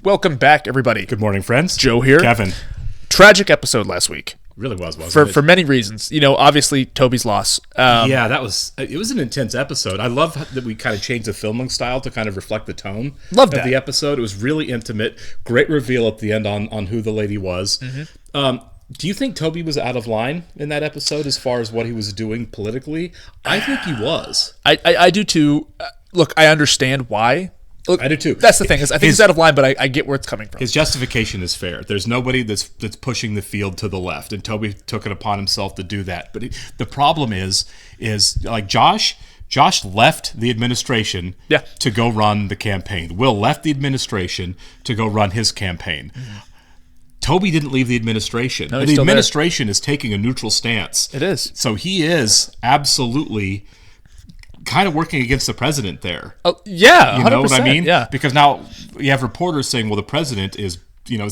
Welcome back, everybody. Good morning, friends. Joe here. Kevin. Tragic episode last week. Really was, wasn't it? For many reasons. You know, obviously, Toby's loss. Yeah, it was an intense episode. I love that we kind of changed the filming style to kind of reflect the tone of the episode. It was really intimate. Great reveal at the end on who the lady was. Mm-hmm. Do you think Toby was out of line in that episode as far as what he was doing politically? I think he was. I do too. Look, I understand why. Look, I do too. That's the thing. I think he's out of line, but I get where it's coming from. His justification is fair. There's nobody that's pushing the field to the left, and Toby took it upon himself to do that. But the problem is like Josh left the administration to go run the campaign. Will left the administration to go run his campaign. Mm-hmm. Toby didn't leave the administration. No, the administration is taking a neutral stance. It is. So he is absolutely kind of working against the president there. Oh, yeah, 100%, you know what I mean? Yeah. Because now you have reporters saying, well, the president is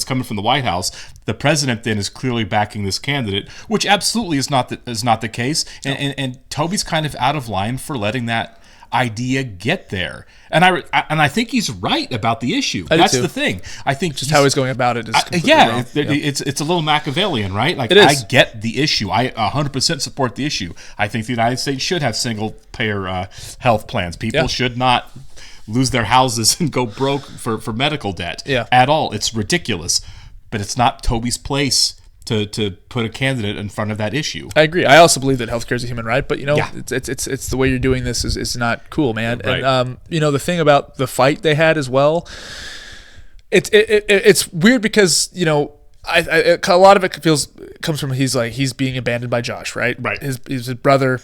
coming from the White House. The president then is clearly backing this candidate, which absolutely is not the case. And Toby's kind of out of line for letting that idea get there. And I think he's right about the issue. That's the thing. I think just how he's going about it is wrong. It's a little Machiavellian, right? Like, I get the issue. I 100% support the issue. I think the United States should have single-payer health plans. People should not lose their houses and go broke for medical debt at all. It's ridiculous. But it's not Toby's place to put a candidate in front of that issue. I agree. I also believe that healthcare is a human right, but it's the way you're doing this is not cool, man. Right. And the thing about the fight they had as well, it's weird because a lot of it comes from he's being abandoned by Josh, right? Right. His brother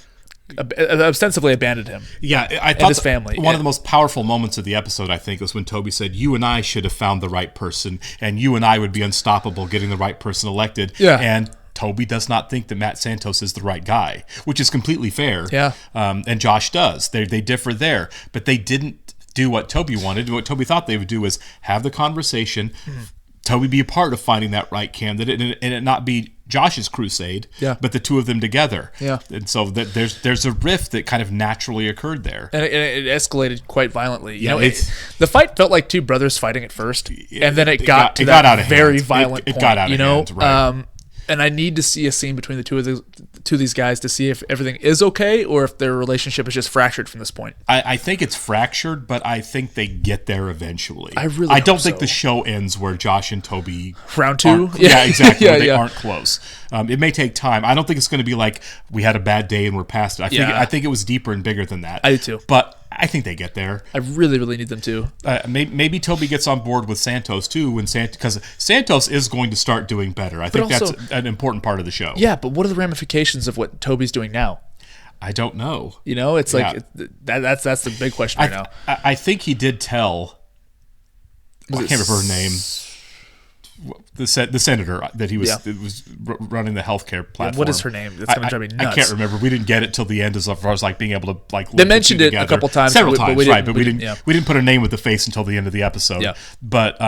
ostensibly abandoned him. Yeah, I thought his family. One of the most powerful moments of the episode, I think, was when Toby said, "You and I should have found the right person, and you and I would be unstoppable getting the right person elected." Yeah. And Toby does not think that Matt Santos is the right guy, which is completely fair. Yeah. And Josh does. They differ there, but they didn't do what Toby wanted. What Toby thought they would do is have the conversation. Mm-hmm. Toby be a part of finding that right candidate, and it not be Josh's crusade, but the two of them together. Yeah. And so there's a rift that kind of naturally occurred there. And it escalated quite violently. The fight felt like two brothers fighting at first, and then it got out of very violent point. It got out of hand, right. And I need to see a scene between the two of these guys to see if everything is okay or if their relationship is just fractured from this point. I think it's fractured, but I think they get there eventually. I don't think the show ends where Josh and Toby round two. Yeah, exactly. They aren't close. It may take time. I don't think it's going to be like we had a bad day and we're past it. I think it was deeper and bigger than that. I do too. But I think they get there. I really, really need them to. Maybe Toby gets on board with Santos too, because Santos is going to start doing better. I think that's an important part of the show. Yeah, but what are the ramifications of what Toby's doing now? I don't know. It's like that's the big question right now. I think he did tell. I can't remember her name. The senator that he was running the healthcare platform. What is her name? That's going to drive me nuts. I can't remember. We didn't get it till the end as far as like being able to like. They mentioned it a couple times, several times, right? But we didn't put a name with the face until the end of the episode. Yeah. But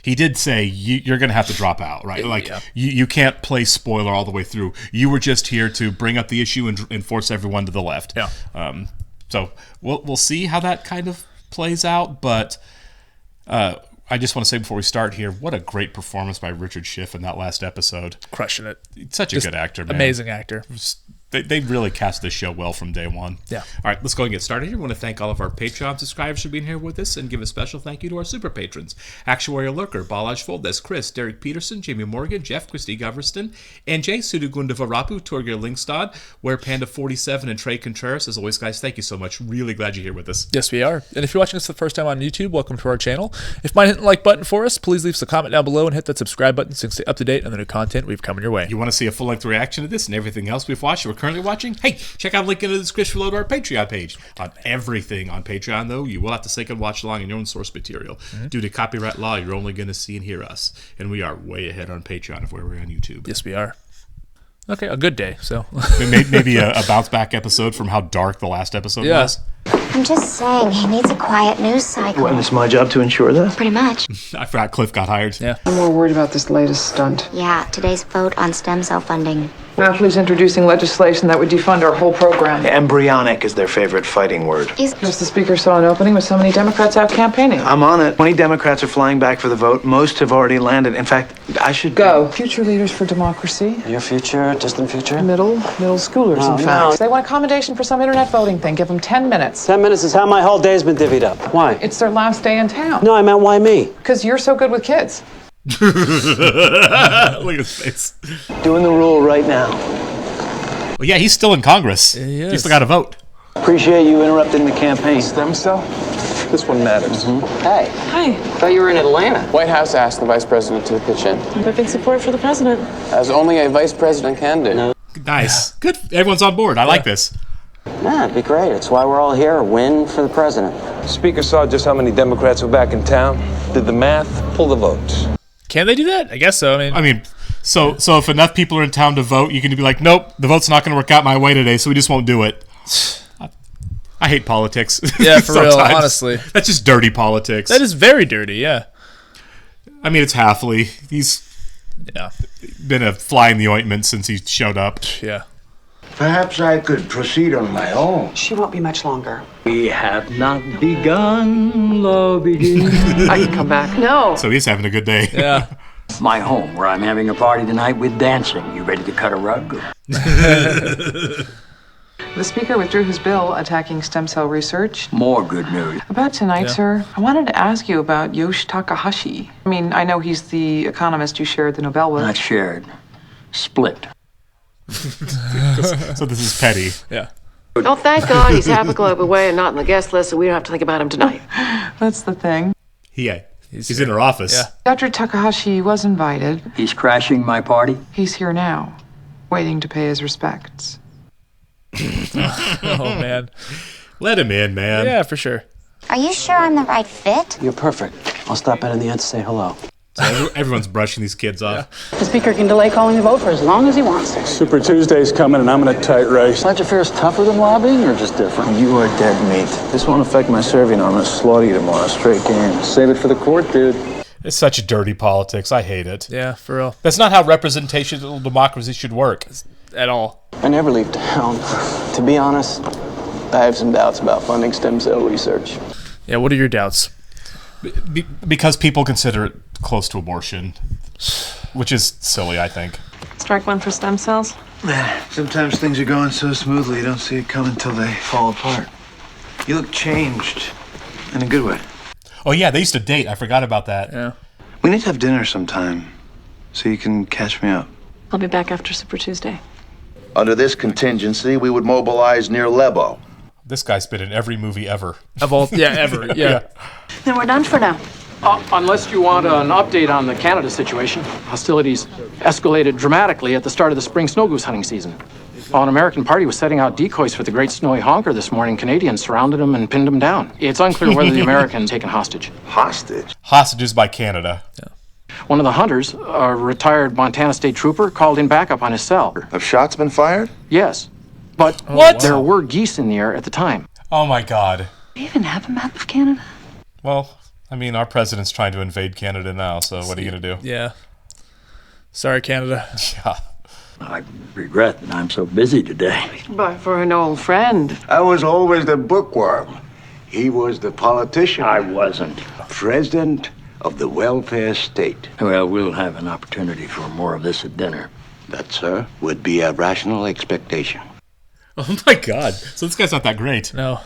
he did say you're going to have to drop out, right? Like you can't play spoiler all the way through. You were just here to bring up the issue and force everyone to the left. Yeah. So we'll see how that kind of plays out, but. I just want to say before we start here, what a great performance by Richard Schiff in that last episode. Crushing it. Such a good actor, man. Amazing actor. They really cast this show well from day one. Yeah. All right, let's go and get started here. I want to thank all of our Patreon subscribers for being here with us and give a special thank you to our super patrons. Actuarial Lurker, Balazs Foldes, Chris, Derek Peterson, Jamie Morgan, Jeff, Christy Goverston, and Jay Sudugunda Varapu, Torgeir Lingstad, Where Panda 47, and Trey Contreras. As always, guys, thank you so much. Really glad you're here with us. Yes, we are. And if you're watching us for the first time on YouTube, welcome to our channel. If you mind hitting the like button for us, please leave us a comment down below and hit that subscribe button so you can stay up to date on the new content we've coming your way. You want to see a full-length reaction to this and everything else we've watched or we're currently watching? Hey, check out the link in the description below to our Patreon page. On everything on Patreon, though, you will have to sync and watch along in your own source material. Mm-hmm. Due to copyright law, you're only going to see and hear us. And we are way ahead on Patreon of where we're on YouTube. Yes, we are. Okay, a good day. So maybe a bounce-back episode from how dark the last episode was. I'm just saying, he needs a quiet news cycle. Well, and it's my job to ensure that? Pretty much. I forgot Cliff got hired. Yeah. I'm more worried about this latest stunt. Yeah, today's vote on stem cell funding. Natalie's introducing legislation that would defund our whole program. Embryonic is their favorite fighting word. Just the speaker saw an opening with so many Democrats out campaigning. I'm on it. 20 Democrats are flying back for the vote. Most have already landed. In fact, I should go. Future leaders for democracy. Your future, distant future? Middle schoolers, in fact. They want accommodation for some internet voting thing. Give them 10 minutes. 10 minutes is how my whole day's been divvied up. Why? It's their last day in town. No, I meant why me? Because you're so good with kids. Look at his face. doing the rule right now. Well, yeah, he's still in Congress. He's still got to vote. Appreciate you interrupting the campaign. Stem cell? This one matters. Hey. Hi. Thought you were in Atlanta. White House asked the vice president to pitch in. Big support for the president. As only a vice president can do. No. Nice. Good. Everyone's on board. I like this. Yeah, it'd be great. It's why we're all here. Win for the president. Speaker saw just how many Democrats were back in town, did the math, pulled the votes. Can they do that? I guess so. I mean, so if enough people are in town to vote, you can be like, nope, the vote's not going to work out my way today, so we just won't do it. I hate politics. Yeah, for real, honestly. That's just dirty politics. That is very dirty, yeah. I mean, it's Halfley. He's been a fly in the ointment since he showed up. Yeah. Perhaps I could proceed on my own. She won't be much longer. We have not begun, love begins. I can come back. No. So he's having a good day. Yeah. My home, where I'm having a party tonight with dancing. You ready to cut a rug? The speaker withdrew his bill attacking stem cell research. More good news. About tonight, sir, I wanted to ask you about Yoshi Takahashi. I mean, I know he's the economist you shared the Nobel with. Not shared. Split. So this is petty. Yeah. Oh, thank God he's half a globe away and not on the guest list, so we don't have to think about him tonight. That's the thing. He's in her office. Yeah. Dr. Takahashi was invited. He's crashing my party? He's here now, waiting to pay his respects. Oh, man. Let him in, man. Yeah, for sure. Are you sure I'm the right fit? You're perfect. I'll stop in the end to say hello. So everyone's brushing these kids off. The speaker can delay calling the vote for as long as he wants. Super Tuesday's coming and I'm in a tight race. Pledge of Fair's tougher than lobbying or just different? You are dead meat. This won't affect my serving. I'm going to slaughter you tomorrow. Straight game. Save it for the court, dude. It's such a dirty politics. I hate it. Yeah, for real. That's not how representational democracy should work. At all. I never leave town. To be honest, I have some doubts about funding stem cell research. Yeah, what are your doubts? Because people consider it close to abortion, which is silly, I think. Strike one for stem cells? Sometimes things are going so smoothly you don't see it coming until they fall apart. You look changed. In a good way. Oh, yeah, they used to date. I forgot about that. Yeah. We need to have dinner sometime so you can catch me up. I'll be back after Super Tuesday. Under this contingency, we would mobilize near Lebo. This guy's been in every movie ever. Of all, ever. Yeah. Then we're done for now. Unless you want an update on the Canada situation, hostilities escalated dramatically at the start of the spring snow goose hunting season. While an American party was setting out decoys for the Great Snowy Honker this morning, Canadians surrounded him and pinned him down. It's unclear whether the Americans taken hostage. Hostage? Hostages by Canada. Yeah. One of the hunters, a retired Montana State Trooper, called in backup on his cell. Have shots been fired? Yes, but there were geese in the air at the time. Oh, my God. Do we even have a map of Canada? Well, I mean, our president's trying to invade Canada now, so what are you going to do? Yeah. Sorry, Canada. Yeah. I regret that I'm so busy today. But for an old friend. I was always the bookworm. He was the politician. I wasn't. President of the welfare state. Well, we'll have an opportunity for more of this at dinner. That, sir, would be a rational expectation. Oh, my God. So this guy's not that great. No.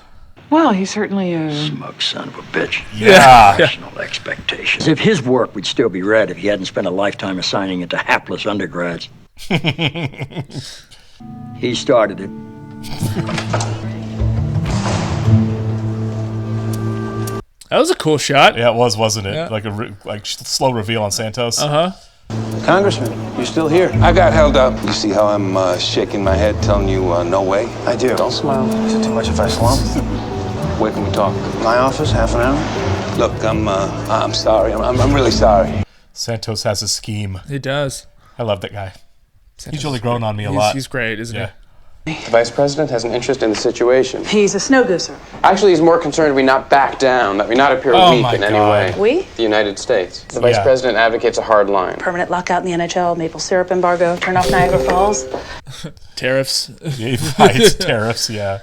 Well, he's certainly a... Smug son of a bitch. Yeah. Rational expectations. As if his work would still be read if he hadn't spent a lifetime assigning it to hapless undergrads. He started it. That was a cool shot. Yeah, it was, wasn't it? Yeah. Like a slow reveal on Santos. Uh-huh. Congressman, you still here? I got held up. You see how I'm shaking my head telling you no way? I do. Don't smile. Is it too much if I slump? Where can we talk? My office, half an hour? Look, I'm sorry. I'm really sorry. Santos has a scheme. He does. I love that guy. Santos He's really grown on me a lot. He's great, isn't Yeah. The vice president has an interest in the situation. He's a snow gooser. Actually, he's more concerned we not back down, that we not appear weak in any way. We? The United States. The vice president advocates a hard line. Permanent lockout in the NHL, maple syrup embargo, turn off Niagara Falls. Tariffs. Right, tariffs, yeah.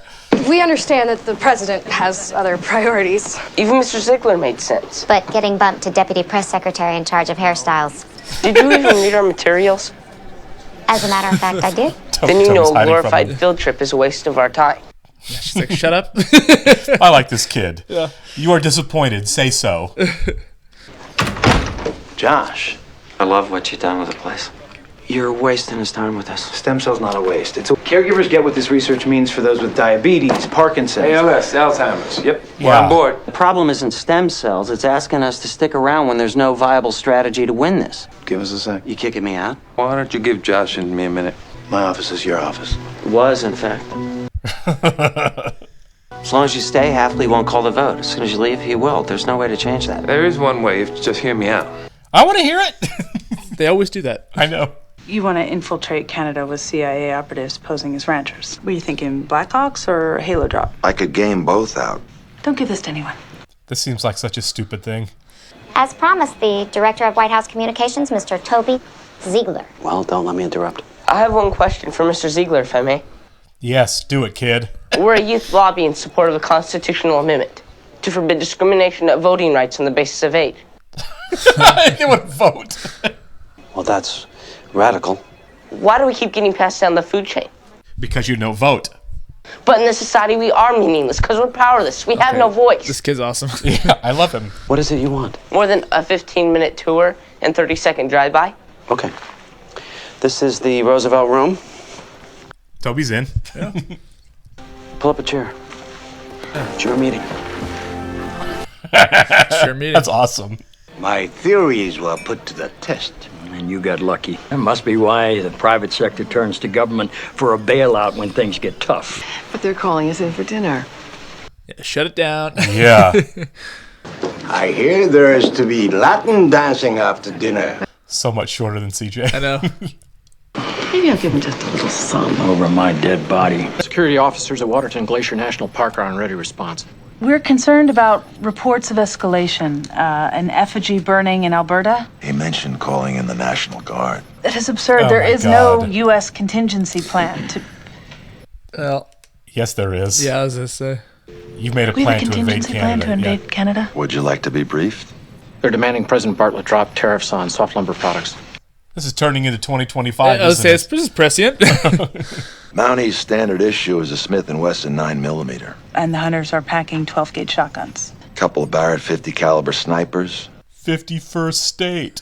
We understand that the president has other priorities. Even Mr. Ziegler made sense. But getting bumped to deputy press secretary in charge of hairstyles. Did you even read our materials? As a matter of fact, I did. Then you know a glorified field trip is a waste of our time. Yeah, she's like, shut up. I like this kid. Yeah. You are disappointed. Say so. Josh, I love what you've done with the place. You're wasting his time with us. stem cell's not a waste. Caregivers get what this research means for those with diabetes, Parkinson's. ALS, Alzheimer's. Yep, we're on board. The problem isn't stem cells. It's asking us to stick around when there's no viable strategy to win this. Give us a sec. You kicking me out? Why don't you give Josh and me a minute? My office is your office. Was, in fact. As long as you stay, Hafley won't call the vote. As soon as you leave, he will. There's no way to change that. There is one way, if you just hear me out. I want to hear it. They always do that. I know. You want to infiltrate Canada with CIA operatives posing as ranchers. Were you thinking Blackhawks or Halo Drop? I could game both out. Don't give this to anyone. This seems like such a stupid thing. As promised, the director of White House Communications, Mr. Toby Ziegler. Well, don't let me interrupt. I have one question for Mr. Ziegler, if I may. Yes, do it, kid. We're a youth lobby in support of a constitutional amendment to forbid discrimination of voting rights on the basis of age. They would vote. Well, that's radical. Why do we keep getting passed down the food chain? Because you don't vote. But in this society, we are meaningless because we're powerless. We have no voice. This kid's awesome. Yeah, I love him. What is it you want? More than a 15-minute tour and 30-second drive-by. Okay. This is the Roosevelt room. Toby's in. Yeah. Pull up a chair. It's your meeting. Sure meeting. That's awesome. My theories were put to the test. And you got lucky. That must be why the private sector turns to government for a bailout when things get tough. But they're calling us in for dinner. Yeah, shut it down. Yeah. I hear there is to be Latin dancing after dinner. So much shorter than CJ. I know. Maybe I'll give him just a little something. Over my dead body. Security officers at Waterton Glacier National Park are on ready response. We're concerned about reports of escalation. An effigy burning in Alberta. He mentioned calling in the National Guard. That is absurd. Oh There my is God. no U.S. contingency plan to... Well, Yes, there is. yeah, I was going to say. You made a We have a plan to invade contingency plan Canada. to invade Canada. Would you like to be briefed? They're demanding President Bartlett drop tariffs on soft lumber products. This is turning into 2025. I was going to say, it's prescient. Mounties' standard issue is a Smith & Wesson 9mm. And the hunters are packing 12-gauge shotguns. Couple of Barrett 50 caliber snipers. 51st state.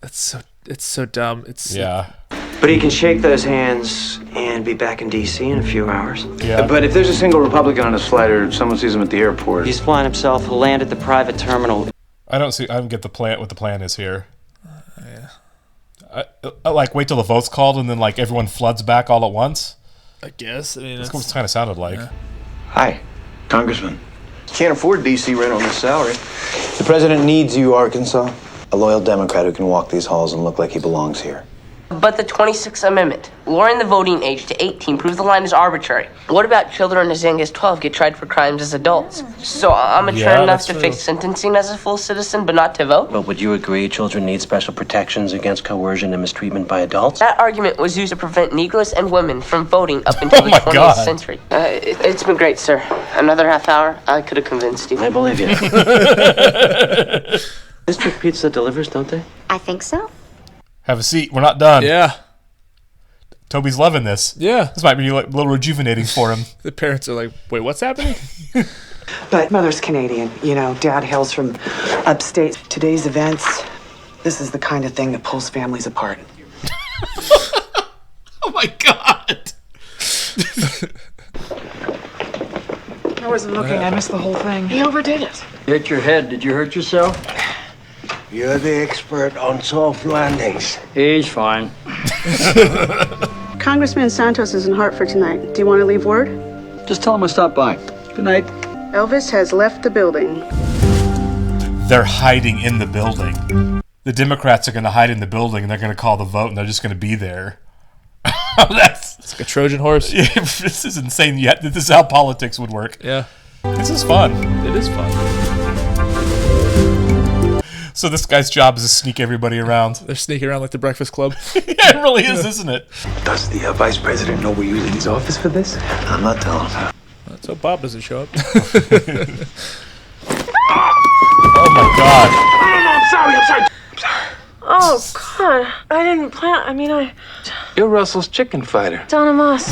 It's so dumb. But he can shake those hands and be back in D.C. in a few hours. Yeah. But if there's a single Republican on his flight or someone sees him at the airport... He's flying himself. He'll land at the private terminal. I don't get the plan. What the plan is here? Like wait till the vote's called and then like everyone floods back all at once. I guess. I mean, That's what it kind of sounded like. Yeah. Hi, Congressman. Can't afford D.C. rent on this salary. The president needs you, Arkansas. A loyal Democrat who can walk these halls and look like he belongs here. But the 26th Amendment, lowering the voting age to 18, proves the line is arbitrary. What about children as young as 12 get tried for crimes as adults? So I'm mature enough to face sentencing as a full citizen, but not to vote? But would you agree children need special protections against coercion and mistreatment by adults? That argument was used to prevent Negroes and women from voting up until the 20th century. It's been great, sir. Another half hour, I could have convinced you. I believe you. District Pizza delivers, don't they? I think so. Have a seat. We're not done. Yeah. Toby's loving this. Yeah. This might be like a little rejuvenating for him. The parents are like, wait, what's happening? But Mother's Canadian. You know, Dad hails from upstate. Today's events, this is the kind of thing that pulls families apart. Oh my God. I wasn't looking. I missed the whole thing. He overdid it. Hit your head. Did you hurt yourself? You're the expert on soft landings. He's fine. Congressman Santos is in Hartford tonight. Do you want to leave word? Just tell him I stopped by. Good night. Elvis has left the building. They're hiding in the building. The Democrats are going to hide in the building and they're going to call the vote and they're just going to be there. It's like a Trojan horse. This is insane. Yet this is how politics would work. Yeah. This is fun. It is fun. So this guy's job is to sneak everybody around. They're sneaking around like the Breakfast Club. Yeah, it really is, isn't it? Does the vice president know we're using his office for this? I'm not telling him. Let's hope Bob doesn't show up. Oh my God. I'm sorry. Oh, God. I didn't plan. I mean, You're Russell's chicken fighter. Donna Moss.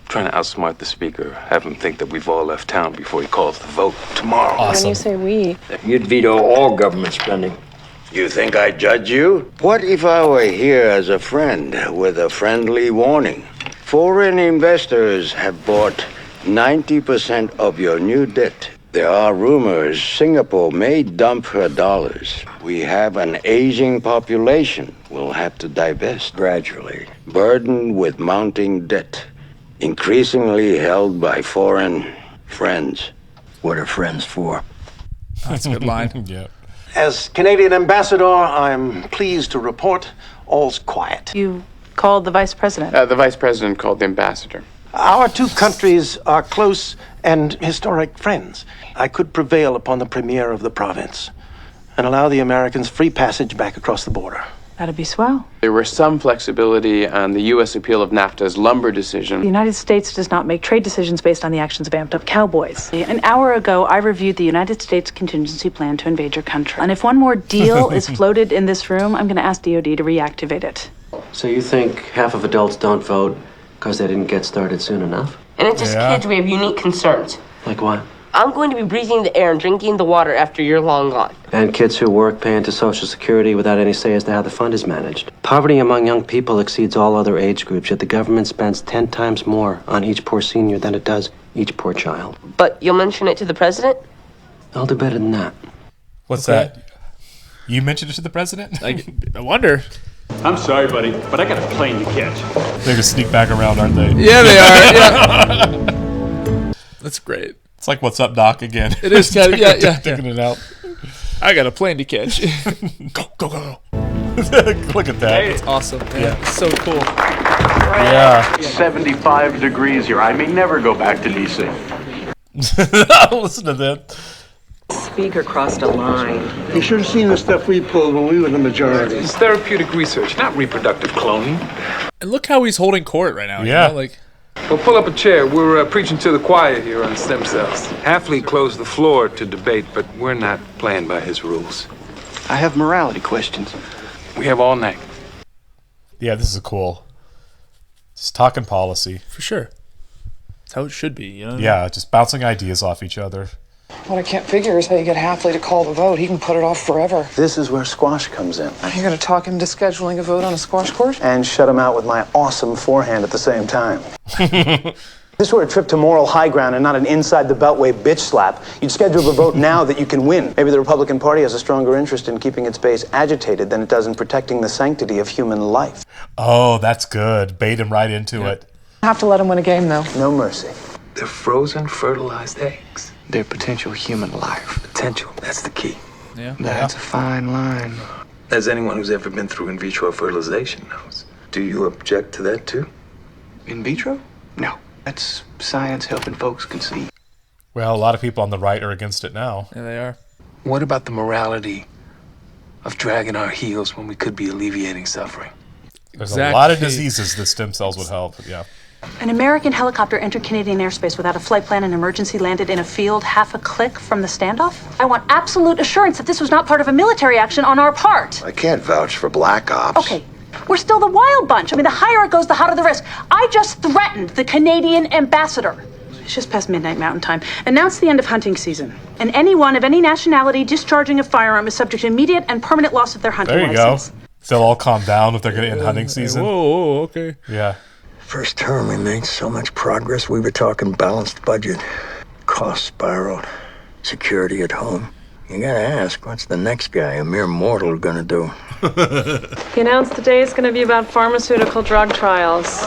Trying to outsmart the speaker, have him think that we've all left town before he calls the vote tomorrow. When you say we. You'd veto all government spending. You think I judge you? What if I were here as a friend with a friendly warning? Foreign investors have bought 90% of your new debt. There are rumors Singapore may dump her dollars. We have an aging population. We'll have to divest gradually, burdened with mounting debt, increasingly held by foreign friends. What are friends for? That's a good line. Yeah. As Canadian ambassador, I'm pleased to report all's quiet. You called the vice president. The vice president called the ambassador. Our two countries are close and historic friends. I could prevail upon the premier of the province and allow the Americans free passage back across the border. That'd be swell. There was some flexibility on the U.S. appeal of NAFTA's lumber decision. The United States does not make trade decisions based on the actions of amped-up cowboys. An hour ago, I reviewed the United States contingency plan to invade your country. And if one more deal is floated in this room, I'm going to ask DOD to reactivate it. So you think half of adults don't vote because they didn't get started soon enough? And it's just kids, we have unique concerns. Like what? I'm going to be breathing the air and drinking the water after you're long gone. And kids who work pay into Social Security without any say as to how the fund is managed. Poverty among young people exceeds all other age groups, yet the government spends 10 times more on each poor senior than it does each poor child. But you'll mention it to the president? I'll do better than that. What's that? You mentioned it to the president? I wonder. I'm sorry, buddy, but I got a plane to catch. They're gonna sneak back around, aren't they? Yeah, they are. Yeah. That's great. It's like, what's up, Doc, again. It is kind of, yeah. Taking it out. I got a plane to catch. Go. Look at that. It's awesome. Yeah. It's so cool. Yeah. 75 degrees here. I may never go back to D.C. Listen to that. Speaker crossed a line. You should have seen the stuff we pulled when we were the majority. It's therapeutic research, not reproductive cloning. And look how he's holding court right now. Yeah. You know? Like, Well, pull up a chair. We're preaching to the choir here on stem cells. Halfley closed the floor to debate, but we're not playing by his rules. I have morality questions. We have all night. Yeah, this is cool. Just talking policy. for sure. That's how it should be, you know? Yeah, just bouncing ideas off each other. What I can't figure is how you get Halfley to call the vote. He can put it off forever. This is where squash comes in. You're going to talk him to scheduling a vote on a squash court? And shut him out with my awesome forehand at the same time. This were a trip to moral high ground and not an inside the beltway bitch slap. You'd schedule the vote now that you can win. Maybe the Republican Party has a stronger interest in keeping its base agitated than it does in protecting the sanctity of human life. Oh, that's good. Bait him right into it. Have to let him win a game, though. No mercy. They're frozen, fertilized eggs. They're potential human life. Potential, that's the key. Yeah. That's a fine line. As anyone who's ever been through in vitro fertilization knows. Do you object to that, too? In vitro? No. That's science helping folks conceive. Well, a lot of people on the right are against it now. Yeah, they are. What about the morality of dragging our heels when we could be alleviating suffering? There's a lot of diseases that stem cells would help, yeah. An American helicopter entered Canadian airspace without a flight plan and emergency landed in a field half a click from the standoff. I want absolute assurance that this was not part of a military action on our part. I can't vouch for Black Ops. Okay, we're still the wild bunch. I mean, the higher it goes, the hotter the risk. I just threatened the Canadian ambassador. It's just past midnight Mountain Time. Announced the end of hunting season. And anyone of any nationality discharging a firearm is subject to immediate and permanent loss of their hunting There you license. go. They'll all calm down if they're going to end hunting season. Whoa, okay. Yeah. First term, we made so much progress, we were talking balanced budget. Cost spiraled. Security at home. You gotta ask, what's the next guy, a mere mortal, gonna do? He announced today it's going to be about pharmaceutical drug trials.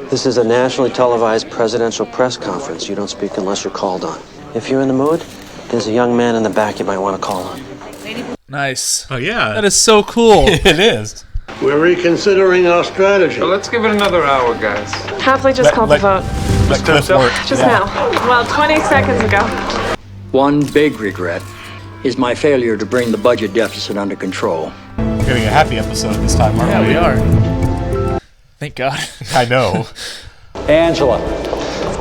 This is a nationally televised presidential press conference. You don't speak unless you're called on. If you're in the mood, there's a young man in the back you might want to call on. Nice. Oh, yeah. That is so cool. It is. We're reconsidering our strategy. Well, let's give it another hour, guys. Hafley just called the vote. Just now. Well, 20 seconds ago. One big regret is my failure to bring the budget deficit under control. Getting a happy episode this time, aren't we? Yeah, we are. Thank God. I know. Angela,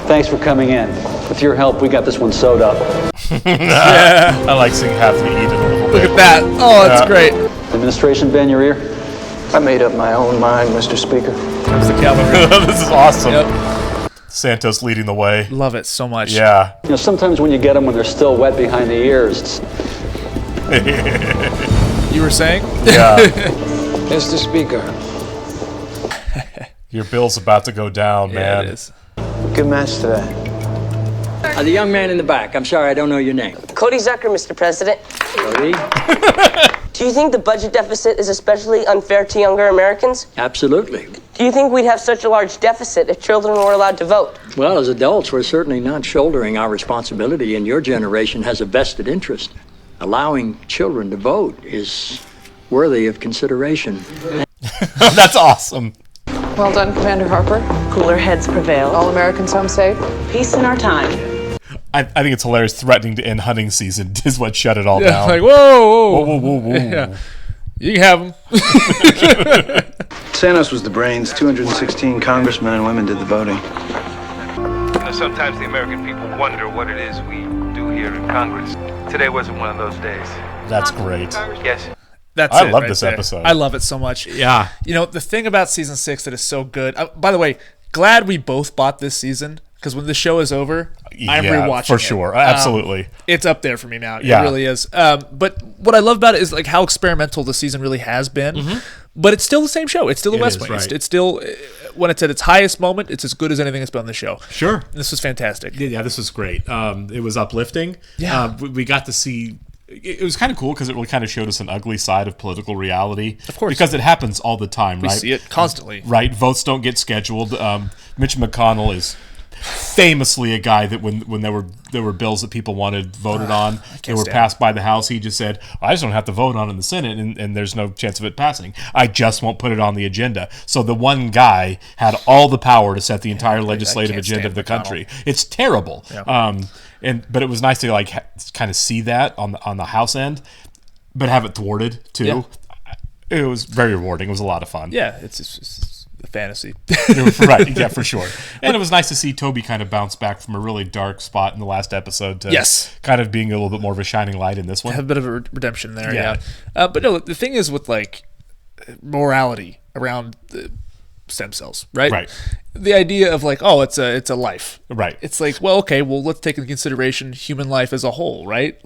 thanks for coming in. With your help, we got this one sewed up. I like seeing Hafley eat it a little bit. Look at that. Oh, that's great. Administration bend your ear? I made up my own mind, Mr. Speaker. Comes the cavalry. This is awesome. Yep. Santos leading the way. Love it so much. Yeah. You know, sometimes when you get them when they're still wet behind the ears. You were saying? Yeah. Mr. Speaker. Your bill's about to go down, man. It is. Good match today. The young man in the back. I'm sorry, I don't know your name. Cody Zucker, Mr. President. Cody? Do you think the budget deficit is especially unfair to younger Americans? Absolutely. Do you think we'd have such a large deficit if children were allowed to vote? Well, as adults, we're certainly not shouldering our responsibility, and your generation has a vested interest. Allowing children to vote is worthy of consideration. That's awesome. Well done, Commander Harper. Cooler heads prevail. All Americans home safe. Peace in our time. I think it's hilarious. Threatening to end hunting season is what shut it all down. Like, whoa. Whoa, whoa, whoa. Yeah. You can have them. Santos was the brains. 216 congressmen and women did the voting. You know, sometimes the American people wonder what it is we do here in Congress. Today wasn't one of those days. That's great. Yes. I love this episode. I love it so much. Yeah. You know, the thing about season 6 that is so good. By the way, glad we both bought this season, because when the show is over, I'm rewatching it. For sure. Absolutely. It's up there for me now. Yeah. It really is. But what I love about it is like how experimental the season really has been. Mm-hmm. But it's still the same show. It's still the West Wing. Right. It's still, when it's at its highest moment, it's as good as anything that's been on the show. Sure. This was fantastic. Yeah, this was great. It was uplifting. Yeah. We got to see... It was kind of cool because it really kind of showed us an ugly side of political reality. Of course. Because it happens all the time, right? We see it constantly. Right. Votes don't get scheduled. Mitch McConnell is famously a guy that when there were bills that people wanted voted on, they were passed by the House, he just said, I just don't have to vote on in the Senate, and there's no chance of it passing. I just won't put it on the agenda. So the one guy had all the power to set the entire legislative agenda of the country. It's terrible. Yeah. But it was nice to kind of see that on the House end, but have it thwarted too. Yeah. It was very rewarding. It was a lot of fun. Yeah, it's a fantasy. Right, yeah, for sure. And it was nice to see Toby kind of bounce back from a really dark spot in the last episode to kind of being a little bit more of a shining light in this one. Have a bit of a redemption there, yeah. But no, the thing is with morality around the stem cells, right? Right. The idea of it's a life. Right. It's like, well, okay, let's take into consideration human life as a whole, right?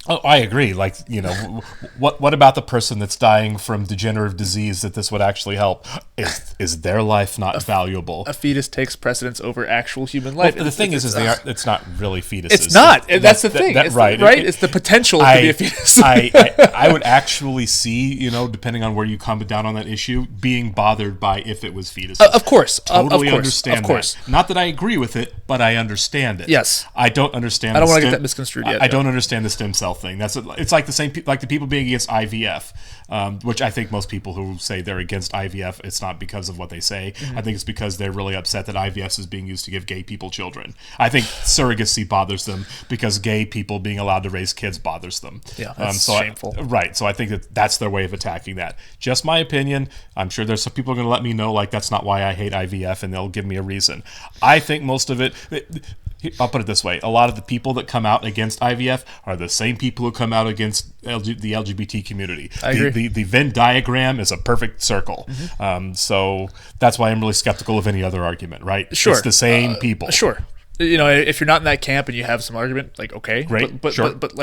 I agree. What about the person that's dying from degenerative disease that this would actually help? Is their life not valuable? A fetus takes precedence over actual human life. Well, the thing is it's not really fetuses. It's not. That's the thing. Right. It's the potential to be a fetus. I would actually see, depending on where you come down on that issue, being bothered by if it was fetuses. Of course. Totally understand that. Not that I agree with it, but I understand it. Yes. I don't understand. I don't want to get that misconstrued yet. I don't understand the stem cell thing. It's like the same, like the people being against IVF, which I think most people who say they're against IVF, it's not because of what they say. Mm-hmm. I think it's because they're really upset that IVF is being used to give gay people children. I think surrogacy bothers them because gay people being allowed to raise kids bothers them. Yeah, that's shameful. Right. So I think that's their way of attacking that. Just my opinion. I'm sure there's some people going to let me know that's not why I hate IVF, and they'll give me a reason. I think most of it, I'll put it this way, a lot of the people that come out against IVF are the same people who come out against the LGBT community. I agree. The Venn diagram is a perfect circle. Mm-hmm. So that's why I'm really skeptical of any other argument, right? Sure. It's the same people. Sure. If you're not in that camp and you have some argument, okay. Great. But sure. but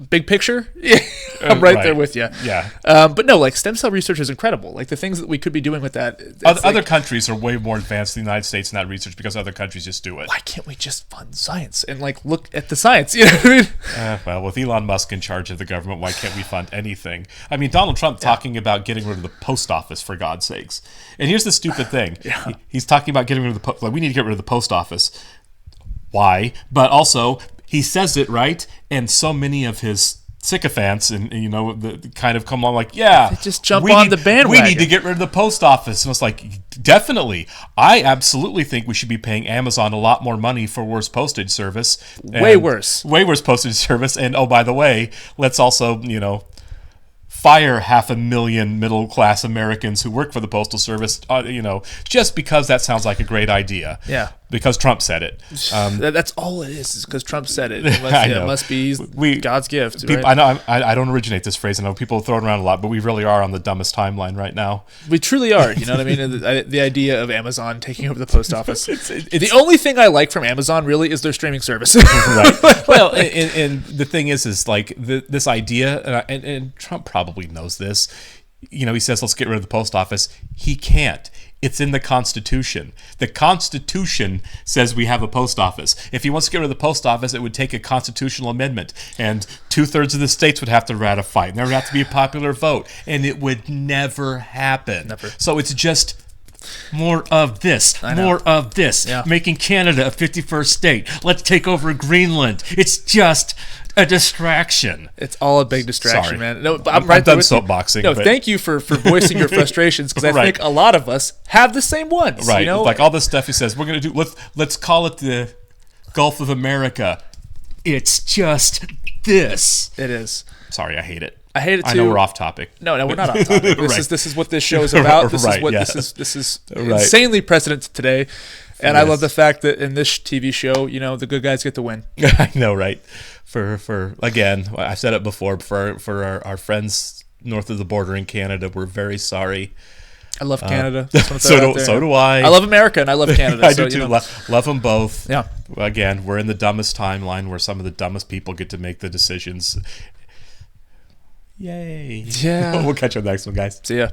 big picture, I'm right there with you. Yeah. But no, stem cell research is incredible. The things that we could be doing with that. Other countries are way more advanced than the United States in that research because other countries just do it. Why can't we just fund science and look at the science? You know what I mean? Well, with Elon Musk in charge of the government, why can't we fund anything? I mean, Donald Trump talking about getting rid of the post office, for God's sakes. And here's the stupid thing. He's talking about getting rid of the we need to get rid of the post office. Why? But also, he says it right, and so many of his sycophants and the kind of come along like, yeah, they just jump on the bandwagon. We need to get rid of the post office. And it's like, definitely. I absolutely think we should be paying Amazon a lot more money for worse postage service. Way worse postage service. And oh, by the way, let's also, fire 500,000 middle-class Americans who work for the Postal Service, just because that sounds like a great idea. Yeah. Because Trump said it. That's all it is because Trump said it. It must be God's gift. Right? I know I don't originate this phrase. I know people throw it around a lot, but we really are on the dumbest timeline right now. We truly are. You know what I mean? The idea of Amazon taking over the post office. The only thing I like from Amazon really is their streaming service. Right. Well, and the thing is like this idea, and Trump probably knows this. He says, let's get rid of the post office. He can't. It's in the Constitution. The Constitution says we have a post office. If he wants to get rid of the post office, it would take a constitutional amendment, and 2/3 of the states would have to ratify it. And there would have to be a popular vote, and it would never happen. Never. So it's just more of this, Yeah. making Canada a 51st state. Let's take over Greenland. It's just a distraction. It's all a big distraction, Sorry. man. No, I'm right there done with you. soapboxing. No, but thank you for voicing your frustrations because I Right. think a lot of us have the same ones. Right. Like all this stuff he says, we're going to do, let's call it the Gulf of America. It's just this. It is. Sorry, I hate it. I hate it too. I know we're off topic. No, we're not off topic. This is what this show is about. This is insanely precedent today. And I love the fact that in this TV show, the good guys get to win. I know, right? For again, I've said it before, for our friends north of the border in Canada, we're very sorry. I love Canada. So do I. I love America and I love Canada. I do too. Love them both. Yeah. Again, we're in the dumbest timeline where some of the dumbest people get to make the decisions. Yay. Yeah. We'll catch you on the next one, guys. See ya.